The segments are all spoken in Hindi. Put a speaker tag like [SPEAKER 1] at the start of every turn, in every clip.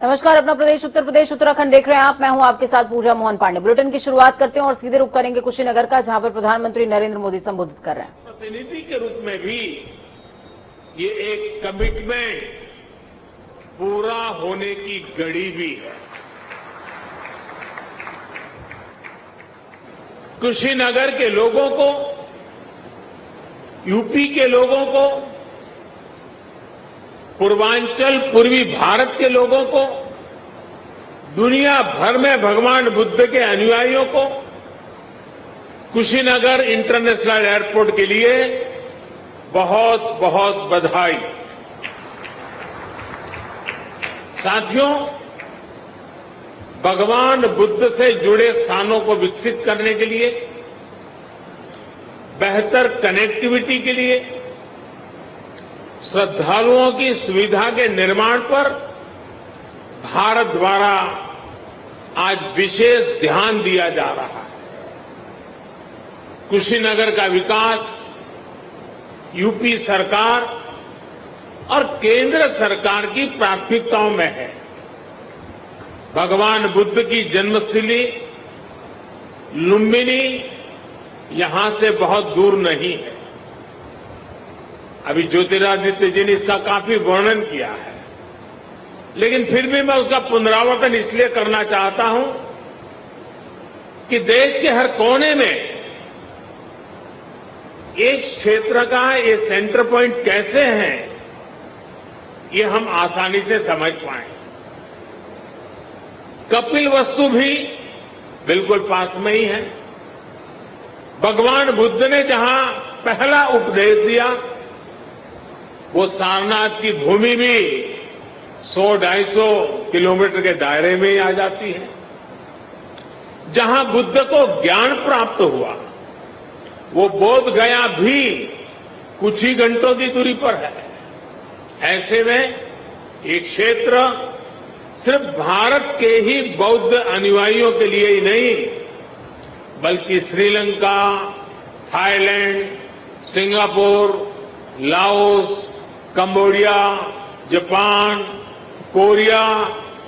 [SPEAKER 1] नमस्कार। अपना प्रदेश उत्तर प्रदेश उत्तराखंड देख रहे हैं आप। मैं हूं आपके साथ पूजा मोहन पांडे। बुलेटिन की शुरुआत करते हैं और सीधे रुख करेंगे कुशीनगर का, जहां पर प्रधानमंत्री नरेंद्र मोदी संबोधित कर रहे हैं।
[SPEAKER 2] प्रतिनिधि के रूप में भी ये एक कमिटमेंट पूरा होने की घड़ी भी है। कुशीनगर के लोगों को, यूपी के लोगों को, पूर्वांचल पूर्वी भारत के लोगों को, दुनिया भर में भगवान बुद्ध के अनुयायियों को कुशीनगर इंटरनेशनल एयरपोर्ट के लिए बहुत बहुत बधाई। साथियों, भगवान बुद्ध से जुड़े स्थानों को विकसित करने के लिए, बेहतर कनेक्टिविटी के लिए, श्रद्धालुओं की सुविधा के निर्माण पर भारत द्वारा आज विशेष ध्यान दिया जा रहा है। कुशीनगर का विकास यूपी सरकार और केंद्र सरकार की प्राथमिकताओं में है। भगवान बुद्ध की जन्मस्थली लुम्बिनी यहां से बहुत दूर नहीं है। अभी ज्योतिरादित्य जी ने इसका काफी वर्णन किया है, लेकिन फिर भी मैं उसका पुनरावर्तन इसलिए करना चाहता हूं कि देश के हर कोने में एक क्षेत्र का ये सेंटर पॉइंट कैसे है, ये हम आसानी से समझ पाए। कपिलवस्तु भी बिल्कुल पास में ही है। भगवान बुद्ध ने जहां पहला उपदेश दिया, वो सारनाथ की भूमि भी 100-250 किलोमीटर के दायरे में ही आ जाती है। जहां बुद्ध को ज्ञान प्राप्त हुआ, वो बोध गया भी कुछ ही घंटों की दूरी पर है। ऐसे में ये क्षेत्र सिर्फ भारत के ही बौद्ध अनुयायियों के लिए ही नहीं, बल्कि Sri Lanka, Thailand, Singapore, Laos, Cambodia, Japan, Korea,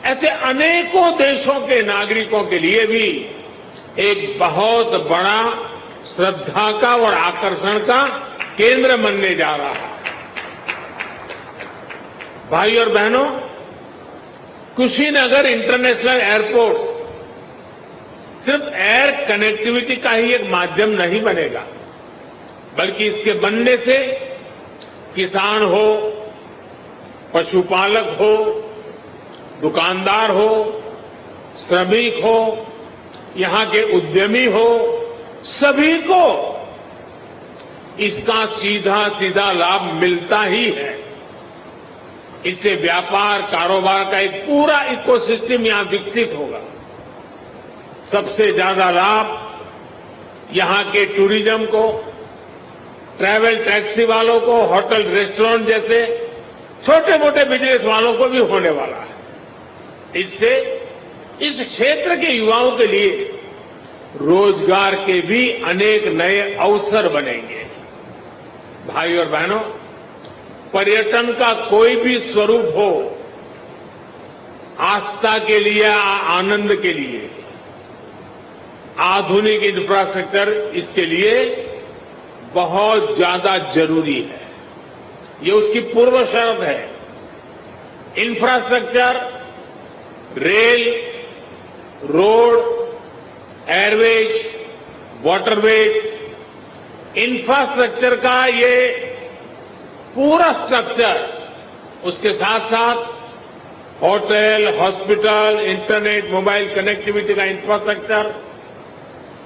[SPEAKER 2] ऐसे अनेकों देशों के नागरिकों के लिए भी एक बहुत बड़ा श्रद्धा का और आकर्षण का केंद्र बनने जा रहा है। भाई और बहनों, कुशीनगर इंटरनेशनल एयरपोर्ट सिर्फ एयर कनेक्टिविटी का ही एक माध्यम नहीं बनेगा, बल्कि इसके बनने से किसान हो, पशुपालक हो, दुकानदार हो, श्रमिक हो, यहां के उद्यमी हो, सभी को इसका सीधा सीधा लाभ मिलता ही है। इससे व्यापार कारोबार का एक पूरा इकोसिस्टम यहां विकसित होगा। सबसे ज्यादा लाभ यहां के टूरिज्म को, ट्रैवल टैक्सी वालों को, होटल रेस्टोरेंट जैसे छोटे मोटे बिजनेस वालों को भी होने वाला है। इससे इस क्षेत्र के युवाओं के लिए रोजगार के भी अनेक नए अवसर बनेंगे। भाई और बहनों, पर्यटन का कोई भी स्वरूप हो, आस्था के लिए, आनंद के लिए आधुनिक इंफ्रास्ट्रक्चर इसके लिए बहुत ज्यादा जरूरी है। ये उसकी पूर्व शर्त है। Infrastructure, rail, road, Airways, waterways, infrastructure का ये पूरा स्ट्रक्चर, उसके साथ साथ hotel, hospital, internet, mobile connectivity का इंफ्रास्ट्रक्चर,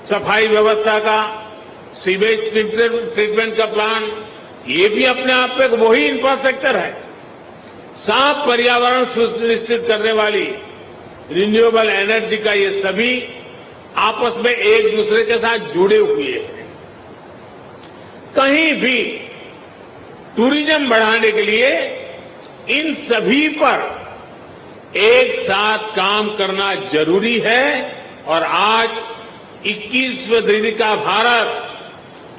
[SPEAKER 2] सफाई व्यवस्था का, सीवेज ट्रीटमेंट का प्लान, ये भी अपने आप में वही इंफ्रास्ट्रक्चर है। साफ पर्यावरण सुनिश्चित करने वाली रिन्यूएबल एनर्जी का ये सभी आपस में एक दूसरे के साथ जुड़े हुए हैं। कहीं भी टूरिज्म बढ़ाने के लिए इन सभी पर एक साथ काम करना जरूरी है और आज 21वीं सदी का भारत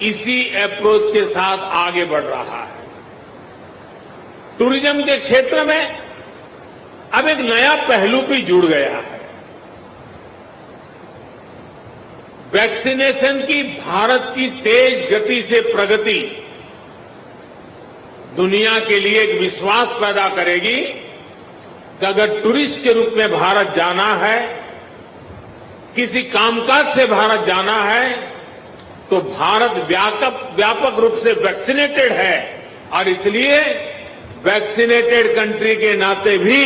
[SPEAKER 2] इसी अप्रोच के साथ आगे बढ़ रहा है। टूरिज्म के क्षेत्र में अब एक नया पहलू भी जुड़ गया है। वैक्सीनेशन की भारत की तेज गति से प्रगति दुनिया के लिए एक विश्वास पैदा करेगी कि अगर टूरिस्ट के रूप में भारत जाना है, किसी कामकाज से भारत जाना है, तो भारत व्यापक रूप से वैक्सीनेटेड है और इसलिए वैक्सीनेटेड कंट्री के नाते भी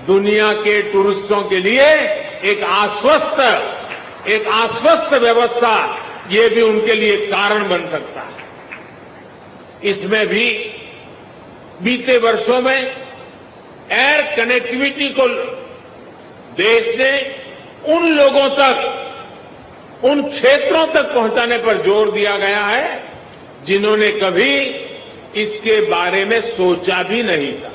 [SPEAKER 2] दुनिया के टूरिस्टों के लिए एक आश्वस्त व्यवस्था ये भी उनके लिए कारण बन सकता है। इसमें भी बीते वर्षों में एयर कनेक्टिविटी को देश ने उन लोगों तक, उन क्षेत्रों तक पहुंचाने पर जोर दिया गया है जिन्होंने कभी इसके बारे में सोचा भी नहीं था।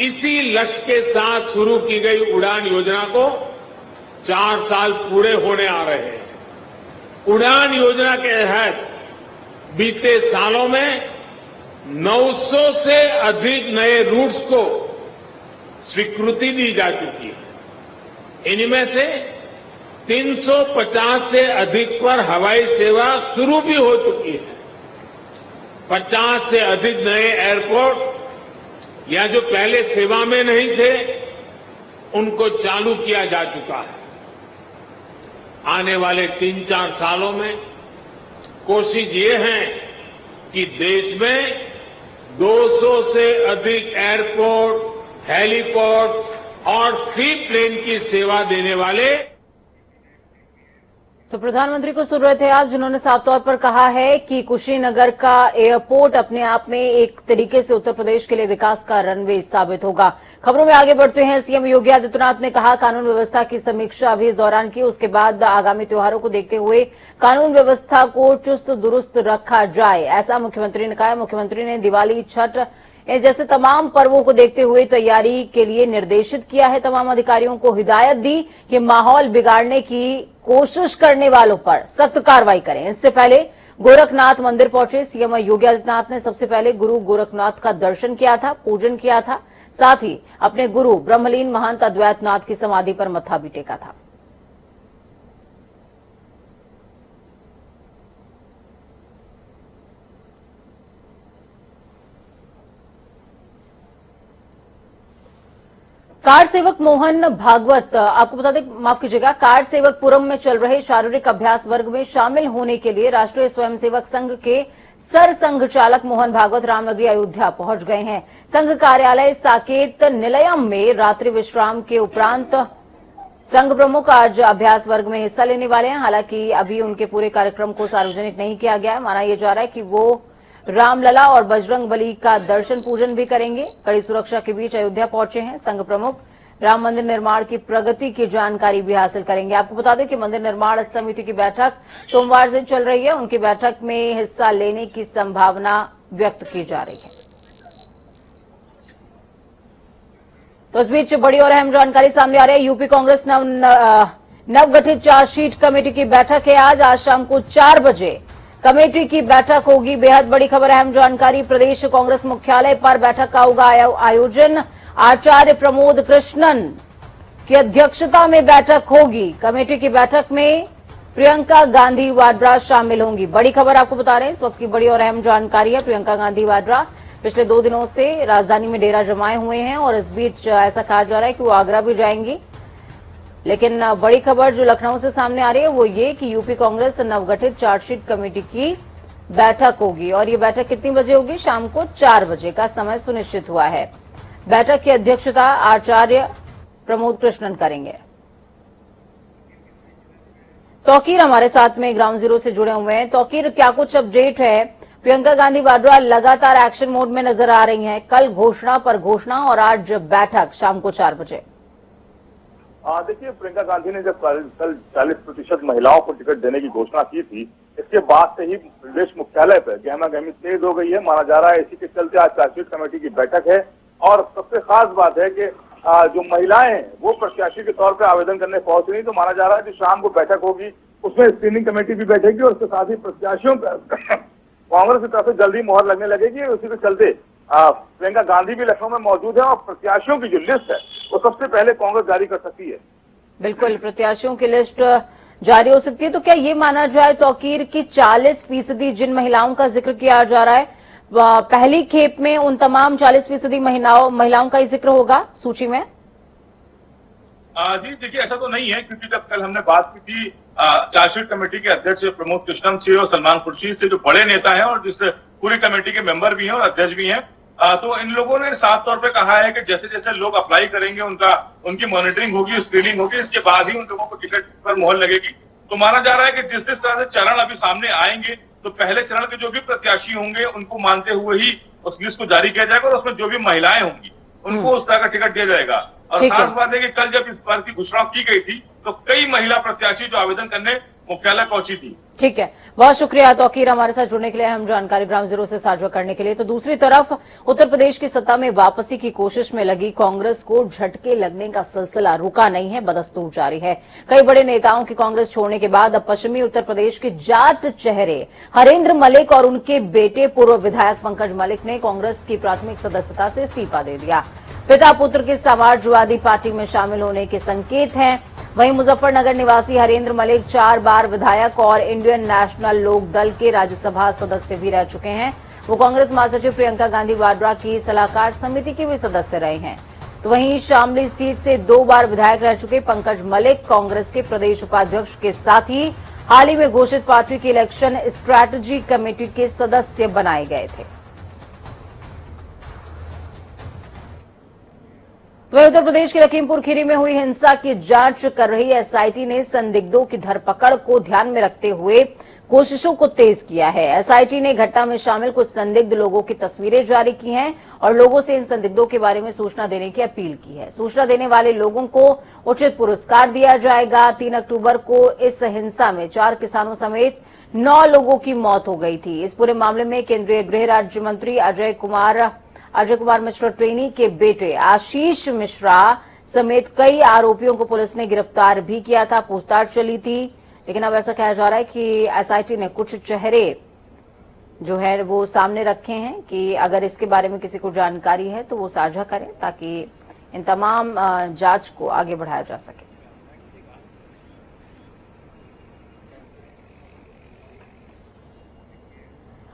[SPEAKER 2] इसी लक्ष्य के साथ शुरू की गई उड़ान योजना को 4 साल पूरे होने आ रहे हैं। उड़ान योजना के तहत बीते सालों में 900 से अधिक नए रूट्स को स्वीकृति दी जा चुकी है। इनमें से 350 से अधिक पर हवाई सेवा शुरू भी हो चुकी है। 50 से अधिक नए एयरपोर्ट या जो पहले सेवा में नहीं थे उनको चालू किया जा चुका है। आने वाले 3-4 सालों में कोशिश ये है कि देश में 200 से अधिक एयरपोर्ट, हेलीपोर्ट और सी प्लेन की सेवा देने वाले।
[SPEAKER 1] तो प्रधानमंत्री को सुन रहे थे आप, जिन्होंने साफ तौर पर कहा है कि कुशीनगर का एयरपोर्ट अपने आप में एक तरीके से उत्तर प्रदेश के लिए विकास का रनवे साबित होगा। खबरों में आगे बढ़ते हैं। सीएम योगी आदित्यनाथ ने कहा कानून व्यवस्था की समीक्षा अभी इस दौरान की, उसके बाद आगामी त्योहारों को देखते हुए कानून व्यवस्था को चुस्त दुरुस्त रखा जाए, ऐसा मुख्यमंत्री ने कहा। मुख्यमंत्री ने दिवाली, छठ जैसे तमाम पर्वों को देखते हुए तैयारी के लिए निर्देशित किया है। तमाम अधिकारियों को हिदायत दी कि माहौल बिगाड़ने की कोशिश करने वालों पर सख्त कार्रवाई करें। इससे पहले गोरखनाथ मंदिर पहुंचे सीएम योगी आदित्यनाथ ने सबसे पहले गुरु गोरखनाथ का दर्शन किया था, पूजन किया था, साथ ही अपने गुरु ब्रह्मलीन महंत अद्वैतनाथ की समाधि पर मत्था भी टेका था। कार सेवक मोहन भागवत, आपको बता दें, माफ कीजिएगा, कार सेवकपुरम में चल रहे शारीरिक अभ्यास वर्ग में शामिल होने के लिए राष्ट्रीय स्वयंसेवक संघ के सर संघ चालक मोहन भागवत रामनगरी अयोध्या पहुंच गए हैं। संघ कार्यालय साकेत निलयम में रात्रि विश्राम के उपरांत संघ प्रमुख आज अभ्यास वर्ग में हिस्सा लेने वाले हैं। हालांकि अभी उनके पूरे कार्यक्रम को सार्वजनिक नहीं किया गया है। माना यह जा रहा है कि वो रामलला और बजरंग बली का दर्शन पूजन भी करेंगे। कड़ी सुरक्षा के बीच अयोध्या पहुंचे हैं संघ प्रमुख। राम मंदिर निर्माण की प्रगति की जानकारी भी हासिल करेंगे। आपको बता दें कि मंदिर निर्माण समिति की बैठक सोमवार से चल रही है। उनकी बैठक में हिस्सा लेने की संभावना व्यक्त की जा रही है। तो इस बीच बड़ी और अहम जानकारी सामने आ रही है। यूपी कांग्रेस नवगठित चार्जशीट कमेटी की बैठक है आज शाम को 4 बजे कमेटी की बैठक होगी। बेहद बड़ी खबर, अहम जानकारी। प्रदेश कांग्रेस मुख्यालय पर बैठक का होगा आयोजन। आचार्य प्रमोद कृष्णन की अध्यक्षता में बैठक होगी। कमेटी की बैठक में प्रियंका गांधी वाड्रा शामिल होंगी। बड़ी खबर आपको बता रहे हैं, इस वक्त की बड़ी और अहम जानकारी है। प्रियंका गांधी वाड्रा पिछले 2 दिनों से राजधानी में डेरा जमाए हुए हैं और इस बीच ऐसा कहा जा रहा है कि वो आगरा भी जाएंगी। लेकिन बड़ी खबर जो लखनऊ से सामने आ रही है वो ये कि यूपी कांग्रेस नवगठित चार्जशीट कमेटी की बैठक होगी और ये बैठक कितनी बजे होगी? शाम को 4 बजे का समय सुनिश्चित हुआ है। बैठक की अध्यक्षता आचार्य प्रमोद कृष्णन करेंगे। तौकीर हमारे साथ में ग्राउंड जीरो से जुड़े हुए हैं। तौकीर, क्या कुछ अपडेट है? प्रियंका गांधी वाड्रा लगातार एक्शन मोड में नजर आ रही हैं। कल घोषणा पर घोषणा और आज बैठक शाम को 4 बजे।
[SPEAKER 3] देखिए, प्रियंका गांधी ने जब कल 40% महिलाओं को टिकट देने की घोषणा की थी, इसके बाद से ही प्रदेश मुख्यालय पर गहमा गहमी तेज हो गई है। माना जा रहा है इसी के चलते आज चार्जशीट कमेटी की बैठक है और सबसे खास बात है कि जो महिलाएं हैं वो प्रत्याशी के तौर पर आवेदन करने पहुंच रही, तो माना जा रहा है कि शाम को बैठक होगी, उसमें स्क्रीनिंग कमेटी भी बैठेगी और उसके साथ ही प्रत्याशियों पर कांग्रेस की तरफ से जल्दी मोहर लगने लगेगी। उसी के चलते प्रियंका गांधी भी लखनऊ में मौजूद है और प्रत्याशियों की जो लिस्ट है वो सबसे पहले कांग्रेस जारी कर सकती है।
[SPEAKER 1] बिल्कुल, प्रत्याशियों की लिस्ट जारी हो सकती है। तो क्या ये माना जाए तौकीर की 40% जिन महिलाओं का जिक्र किया जा रहा है, पहली खेप में उन तमाम 40% महिलाओं का ही जिक्र होगा सूची में?
[SPEAKER 4] जी देखिए, ऐसा तो नहीं है, क्योंकि जब कल हमने बात की थी चार्जशीट कमेटी के अध्यक्ष प्रमोद कृष्णन से और सलमान खुर्शीद से, जो बड़े नेता हैं और जिस पूरी कमेटी के मेंबर भी हैं और अध्यक्ष भी हैं, तो इन लोगों ने साफ तौर पे कहा है कि जैसे जैसे लोग अप्लाई करेंगे उनकी मॉनिटरिंग होगी, स्क्रीनिंग होगी, इसके बाद ही उन लोगों को टिकट पर मोहर लगेगी। तो माना जा रहा है कि जिस जिस तरह से चरण अभी सामने आएंगे, तो पहले चरण के जो भी प्रत्याशी होंगे उनको मानते हुए ही उस लिस्ट को जारी किया जाएगा और उसमें जो भी महिलाएं होंगी उनको उस तरह का टिकट दिया जाएगा। और खास बात है कि कल जब इस बार की घोषणा की गई थी तो कई महिला प्रत्याशी जो आवेदन करने मुख्यालय पहुंची थी।
[SPEAKER 1] ठीक है, बहुत शुक्रिया तौकीर हमारे साथ जुड़ने के लिए, हम जानकारी ग्राउंड जीरो से साझा करने के लिए। तो दूसरी तरफ उत्तर प्रदेश की सत्ता में वापसी की कोशिश में लगी कांग्रेस को झटके लगने का सिलसिला रुका नहीं है, बदस्तूर जारी है। कई बड़े नेताओं की कांग्रेस छोड़ने के बाद अब पश्चिमी उत्तर प्रदेश के जाट चेहरे हरेंद्र मलिक और उनके बेटे पूर्व विधायक पंकज मलिक ने कांग्रेस की प्राथमिक सदस्यता से इस्तीफा दे दिया। पिता पुत्र के समाजवादी पार्टी में शामिल होने के संकेत हैं। वहीं मुजफ्फरनगर निवासी हरेंद्र मलिक 4 बार विधायक और इंडियन नेशनल लोक दल के राज्यसभा सदस्य भी रह चुके हैं। वो कांग्रेस महासचिव प्रियंका गांधी वाड्रा की सलाहकार समिति के भी सदस्य रहे हैं। तो वहीं शामली सीट से 2 बार विधायक रह चुके पंकज मलिक कांग्रेस के प्रदेश उपाध्यक्ष के साथ ही हाल ही में घोषित पार्टी की इलेक्शन स्ट्रैटेजी कमेटी के सदस्य बनाए गए थे। वहीं उत्तर प्रदेश के लखीमपुर खीरी में हुई हिंसा की जांच कर रही एसआईटी ने संदिग्धों की धरपकड़ को ध्यान में रखते हुए कोशिशों को तेज किया है। एसआईटी ने घटना में शामिल कुछ संदिग्ध लोगों की तस्वीरें जारी की हैं और लोगों से इन संदिग्धों के बारे में सूचना देने की अपील की है। सूचना देने वाले लोगों को उचित पुरस्कार दिया जाएगा। 3 अक्टूबर को इस हिंसा में 4 किसानों समेत 9 लोगों की मौत हो गई थी। इस पूरे मामले में केंद्रीय गृह राज्य मंत्री अजय कुमार मिश्रा ट्रेनी के बेटे आशीष मिश्रा समेत कई आरोपियों को पुलिस ने गिरफ्तार भी किया था। पूछताछ चली थी, लेकिन अब ऐसा कहा जा रहा है कि एसआईटी ने कुछ चेहरे जो है वो सामने रखे हैं कि अगर इसके बारे में किसी को जानकारी है तो वो साझा करें ताकि इन तमाम जांच को आगे बढ़ाया जा सके।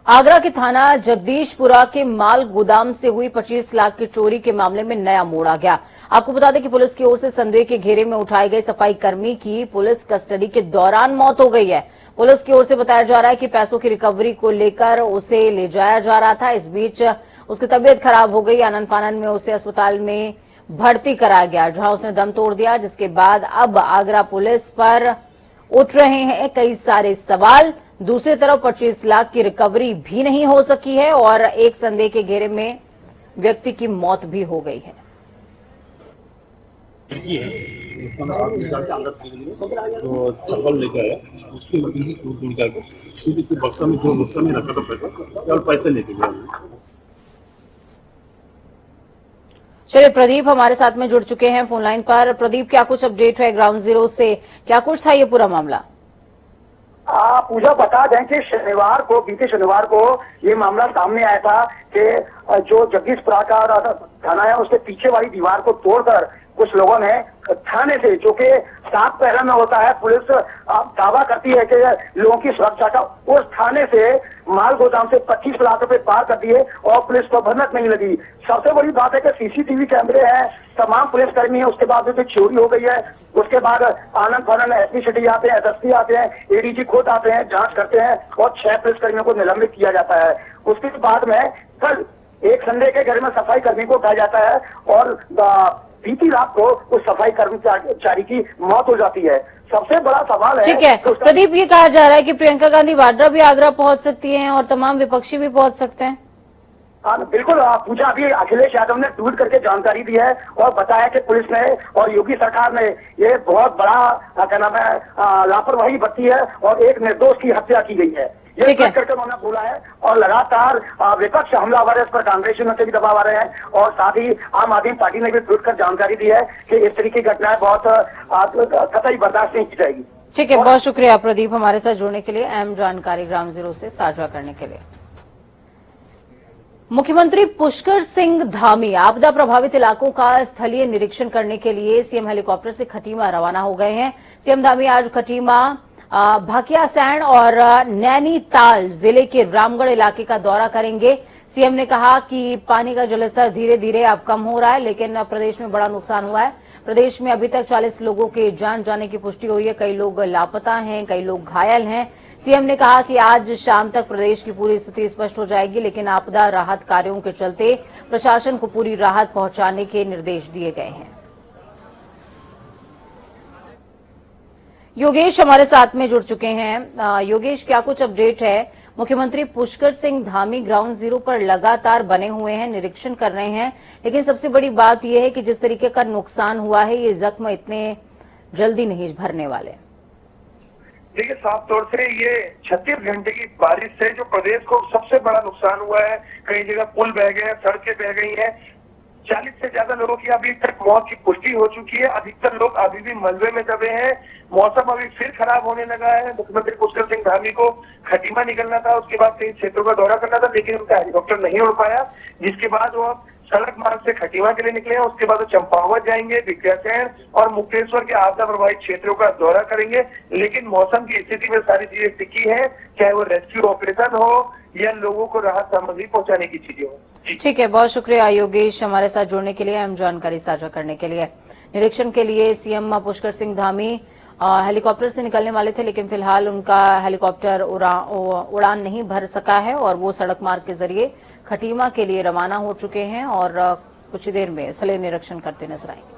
[SPEAKER 1] आगरा के थाना जगदीशपुरा के माल गोदाम से हुई 25 लाख की चोरी के मामले में नया मोड़ आ गया। आपको बता दें कि पुलिस की ओर से संदेह के घेरे में उठाए गए सफाई कर्मी की पुलिस कस्टडी के दौरान मौत हो गई है। पुलिस की ओर से बताया जा रहा है कि पैसों की रिकवरी को लेकर उसे ले जाया जा रहा था। इस बीच उसकी तबीयत खराब हो गई। आनन फानन में उसे अस्पताल में भर्ती कराया गया, जहां उसने दम तोड़ दिया, जिसके बाद अब आगरा पुलिस पर उठ रहे हैं कई सारे सवाल। दूसरी तरफ 25 लाख की रिकवरी भी नहीं हो सकी है और एक संदेह के घेरे में व्यक्ति की मौत भी हो गई है।
[SPEAKER 5] तो चप्पल लेकर आया, उसकी मशीन से टूट करके सीधे बक्सा में रखा था पैसा और पैसे लेके गया।
[SPEAKER 1] चलिए, प्रदीप हमारे साथ में जुड़ चुके हैं फोन लाइन पर। प्रदीप, क्या कुछ अपडेट है ग्राउंड जीरो से, क्या कुछ था ये पूरा मामला?
[SPEAKER 6] पूजा बता दें कि बीते शनिवार को ये मामला सामने आया था कि जो जगदीशपुरा का थाना है उसके पीछे वाली दीवार को तोड़कर कुछ लोगों ने थाने से, जो कि 7 पहरा में होता है, पुलिस दावा करती है कि लोगों की सुरक्षा का, उस थाने से माल गोदाम से 25 लाख रुपए पार कर दिए और पुलिस को भनक नहीं लगी। सबसे बड़ी बात है कि सीसीटीवी कैमरे हैं, तमाम पुलिसकर्मी है, उसके बाद भी चोरी हो गई है। उसके बाद आनंद फानन एसपी सिटी आते हैं, एसएसपी आते हैं, एडीजी खुद आते हैं, जांच करते हैं और 6 पुलिसकर्मियों को निलंबित किया जाता है। उसके बाद में कल एक संडे के घर में सफाई कर्मी को उठाया जाता है और बीती रात को उस सफाई कर्मचारी की मौत हो जाती है। सबसे बड़ा सवाल है,
[SPEAKER 1] ठीक है प्रदीप, ये कहा जा रहा है कि प्रियंका गांधी वाड्रा भी आगरा पहुंच सकती हैं और तमाम विपक्षी भी पहुंच सकते हैं।
[SPEAKER 6] बिल्कुल, पूजा अभी अखिलेश यादव ने ट्वीट करके जानकारी दी है और बताया कि पुलिस ने और योगी सरकार ने ये बहुत बड़ा क्या नाम है लापरवाही बरती है और एक निर्दोष की हत्या की गई है, ये करके उन्होंने बोला है। और लगातार विपक्ष हमलावर है, इस पर कांग्रेसियों से भी दबाव आ रहे हैं और साथ ही आम आदमी पार्टी ने भी ट्वीट कर जानकारी दी है कि इस तरह की घटनाएं बहुत कतई बर्दाश्त नहीं की जाएगी।
[SPEAKER 1] ठीक है, बहुत शुक्रिया प्रदीप हमारे साथ जुड़ने के लिए, अहम जानकारी ग्राउंड जीरो से साझा करने के लिए। मुख्यमंत्री पुष्कर सिंह धामी आपदा प्रभावित इलाकों का स्थलीय निरीक्षण करने के लिए सीएम हेलीकॉप्टर से खटीमा रवाना हो गए हैं। सीएम धामी आज खटीमा, भाकियासैंण और नैनीताल जिले के रामगढ़ इलाके का दौरा करेंगे। सीएम ने कहा कि पानी का जलस्तर धीरे धीरे अब कम हो रहा है, लेकिन प्रदेश में बड़ा नुकसान हुआ है। प्रदेश में अभी तक 40 लोगों के जान जाने की पुष्टि हुई है। कई लोग लापता हैं, कई लोग घायल हैं। सीएम ने कहा कि आज शाम तक प्रदेश की पूरी स्थिति स्पष्ट हो जाएगी, लेकिन आपदा राहत कार्यों के चलते प्रशासन को पूरी राहत पहुंचाने के निर्देश दिए गए हैं। योगेश हमारे साथ में जुड़ चुके हैं। योगेश, क्या कुछ अपडेट है? मुख्यमंत्री पुष्कर सिंह धामी ग्राउंड जीरो पर लगातार बने हुए हैं, निरीक्षण कर रहे हैं, लेकिन सबसे बड़ी बात यह है कि जिस तरीके का नुकसान हुआ है, ये जख्म इतने जल्दी नहीं भरने वाले।
[SPEAKER 7] देखिए, साफ तौर से ये 36 घंटे की बारिश से जो प्रदेश को सबसे बड़ा नुकसान हुआ है, कई जगह पुल बह गए हैं, सड़कें बह गई हैं, 40 से ज्यादा लोगों की अभी तक मौत की पुष्टि हो चुकी है। अधिकतर लोग अभी भी मलबे में दबे हैं। मौसम अभी फिर खराब होने लगा है। मुख्यमंत्री पुष्कर सिंह धामी को खटीमा निकलना था, उसके बाद कई क्षेत्रों का दौरा करना था, लेकिन उनका हेलीकॉप्टर नहीं उड़ पाया, जिसके बाद वो सड़क मार्ग से खटीमा के लिए निकले हैं। उसके बाद वो चंपावत जाएंगे, विक्रयसैण और मुक्तेश्वर के आपदा प्रभावित क्षेत्रों का दौरा करेंगे। लेकिन मौसम की स्थिति में सारी चीजें टिकी है, चाहे वो रेस्क्यू ऑपरेशन हो या लोगों को राहत सामग्री पहुंचाने की चीजें हो।
[SPEAKER 1] ठीक है, बहुत शुक्रिया योगेश हमारे साथ जुड़ने के लिए, हम जानकारी साझा करने के लिए। निरीक्षण के लिए सीएम पुष्कर सिंह धामी हेलीकॉप्टर से निकलने वाले थे, लेकिन फिलहाल उनका हेलीकॉप्टर उड़ान नहीं भर सका है और वो सड़क मार्ग के जरिए खटीमा के लिए रवाना हो चुके हैं और कुछ ही देर में स्थलीय निरीक्षण करते नजर आएंगे।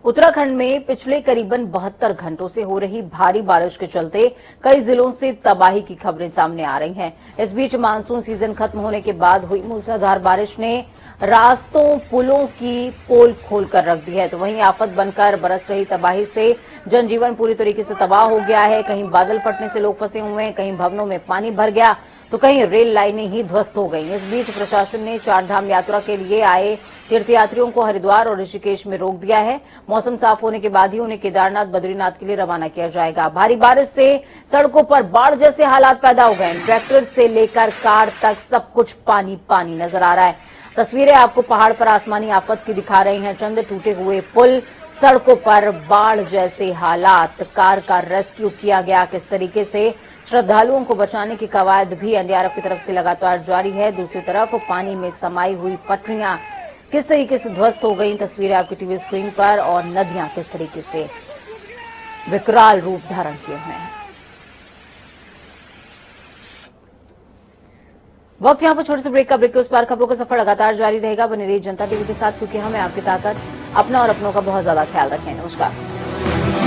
[SPEAKER 1] उत्तराखंड में पिछले करीबन 72 घंटों से हो रही भारी बारिश के चलते कई जिलों से तबाही की खबरें सामने आ रही हैं। इस बीच मानसून सीजन खत्म होने के बाद हुई मूसलाधार बारिश ने रास्तों, पुलों की पोल खोलकर रख दी है, तो वहीं आफत बनकर बरस रही तबाही से जनजीवन पूरी तरीके से तबाह हो गया है। कहीं बादल फटने से लोग फंसे हुए हैं, कहीं भवनों में पानी भर गया, तो कहीं रेल लाइनें ही ध्वस्त हो गई। इस बीच प्रशासन ने चारधाम यात्रा के लिए आए तीर्थयात्रियों को हरिद्वार और ऋषिकेश में रोक दिया है। मौसम साफ होने के बाद ही उन्हें केदारनाथ, बद्रीनाथ के लिए रवाना किया जाएगा। भारी बारिश से सड़कों पर बाढ़ जैसे हालात पैदा हो गए। ट्रैक्टर से लेकर कार तक सब कुछ पानी पानी नजर आ रहा है। तस्वीरें आपको पहाड़ पर आसमानी आफत की दिखा रही हैं। चंद टूटे हुए पुल, सड़कों पर बाढ़ जैसे हालात, कार का रेस्क्यू किया गया किस तरीके से, श्रद्धालुओं को बचाने की कवायद भी एनडीआरएफ की तरफ से लगातार जारी है। दूसरी तरफ पानी में समाई हुई पटरियां किस तरीके से ध्वस्त हो गई, तस्वीरें आपकी टीवी स्क्रीन पर, और नदियां किस तरीके से विकराल रूप धारण किए हुए हैं। वक्त यहां पर छोटे से ब्रेक का। ब्रेक के उस पार खबरों का सफर लगातार जारी रहेगा। बने रहिए जनता टीवी के साथ, क्योंकि हमें आपकी ताकत, अपना और अपनों का बहुत ज्यादा ख्याल रखें। नमस्कार।